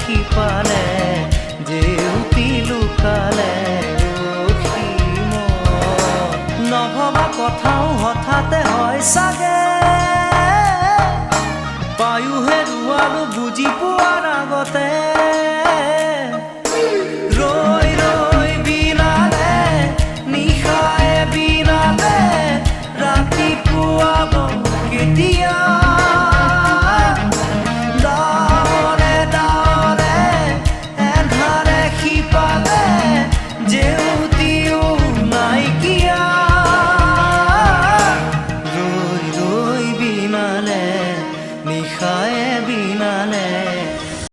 সিপালে জেউতি লুকালে নভবা কথাও হঠাতে হয় চাগে পায়ো হেৰুৱালো বুজি পোৱাৰ আগতে